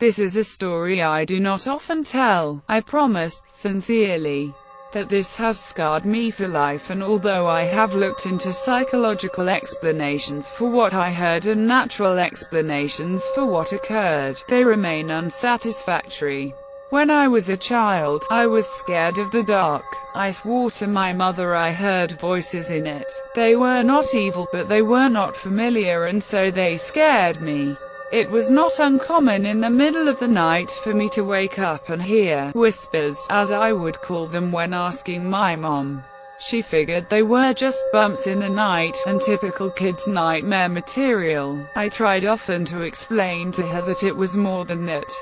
This is a story I do not often tell. I promise, sincerely, that this has scarred me for life, and although I have looked into psychological explanations for what I heard and natural explanations for what occurred, they remain unsatisfactory. When I was a child, I was scared of the dark. I swore to my mother I heard voices in it. They were not evil, but they were not familiar, and so they scared me. It was not uncommon in the middle of the night for me to wake up and hear whispers, as I would call them when asking my mom. She figured they were just bumps in the night, and typical kids' nightmare material. I tried often to explain to her that it was more than that.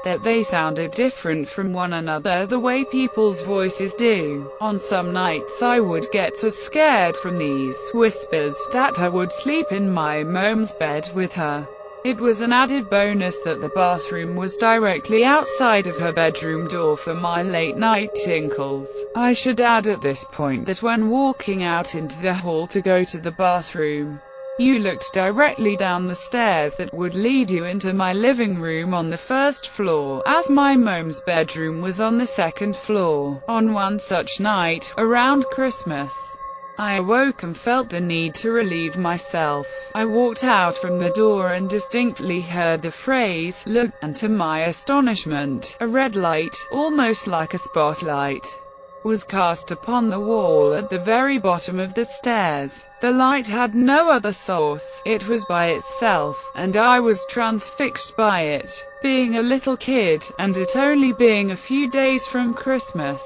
That they sounded different from one another the way people's voices do. On some nights I would get so scared from these whispers that I would sleep in my mom's bed with her. It was an added bonus that the bathroom was directly outside of her bedroom door for my late-night tinkles. I should add at this point that when walking out into the hall to go to the bathroom, you looked directly down the stairs that would lead you into my living room on the first floor, as my mom's bedroom was on the second floor. On one such night, around Christmas, I awoke and felt the need to relieve myself. I walked out from the door and distinctly heard the phrase, "Look," and to my astonishment, a red light, almost like a spotlight, was cast upon the wall at the very bottom of the stairs. The light had no other source, it was by itself, and I was transfixed by it. Being a little kid, and it only being a few days from Christmas,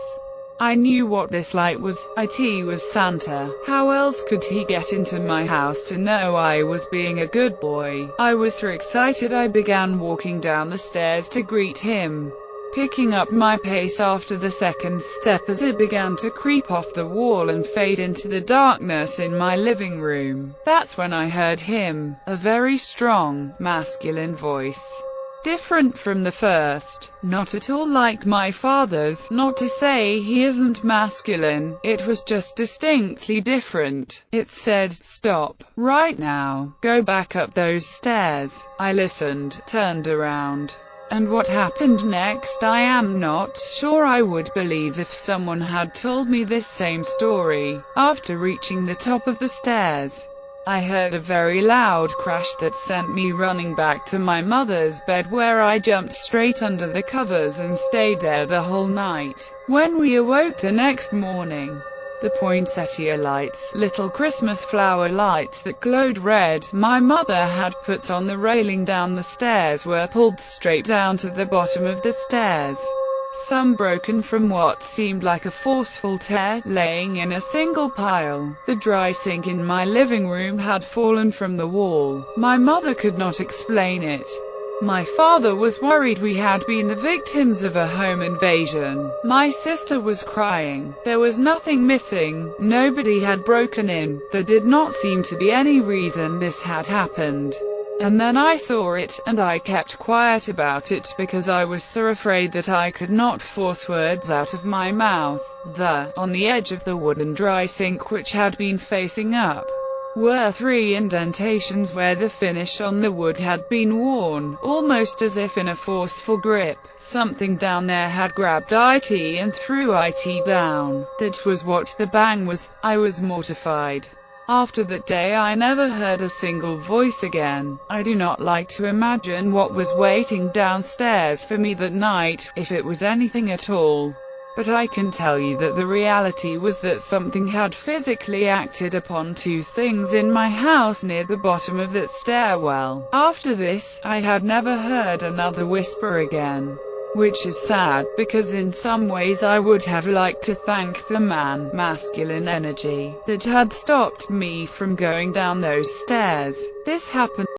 I knew what this light was. It was Santa. How else could he get into my house to know I was being a good boy? I was so excited I began walking down the stairs to greet him, picking up my pace after the second step as it began to creep off the wall and fade into the darkness in my living room. That's when I heard him, a very strong, masculine voice. Different from the first, not at all like my father's. Not to say he isn't masculine, it was just distinctly different. It said, "Stop, right now, go back up those stairs." I listened, turned around. And what happened next I am not sure I would believe if someone had told me this same story. After reaching the top of the stairs, I heard a very loud crash that sent me running back to my mother's bed, where I jumped straight under the covers and stayed there the whole night. When we awoke the next morning, the poinsettia lights, little Christmas flower lights that glowed red, my mother had put on the railing down the stairs, were pulled straight down to the bottom of the stairs. Some broken from what seemed like a forceful tear, laying in a single pile. The dry sink in my living room had fallen from the wall. My mother could not explain it. My father was worried we had been the victims of a home invasion. My sister was crying. There was nothing missing. Nobody had broken in. There did not seem to be any reason this had happened. And then I saw it, and I kept quiet about it because I was so afraid that I could not force words out of my mouth. On the edge of the wooden dry sink, which had been facing up, were 3 indentations where the finish on the wood had been worn, almost as if in a forceful grip. Something down there had grabbed it and threw it down. That was what the bang was. I was mortified. After that day I never heard a single voice again. I do not like to imagine what was waiting downstairs for me that night, if it was anything at all. But I can tell you that the reality was that something had physically acted upon 2 things in my house near the bottom of that stairwell. After this, I had never heard another whisper again. Which is sad, because in some ways I would have liked to thank the man, masculine energy, that had stopped me from going down those stairs. This happened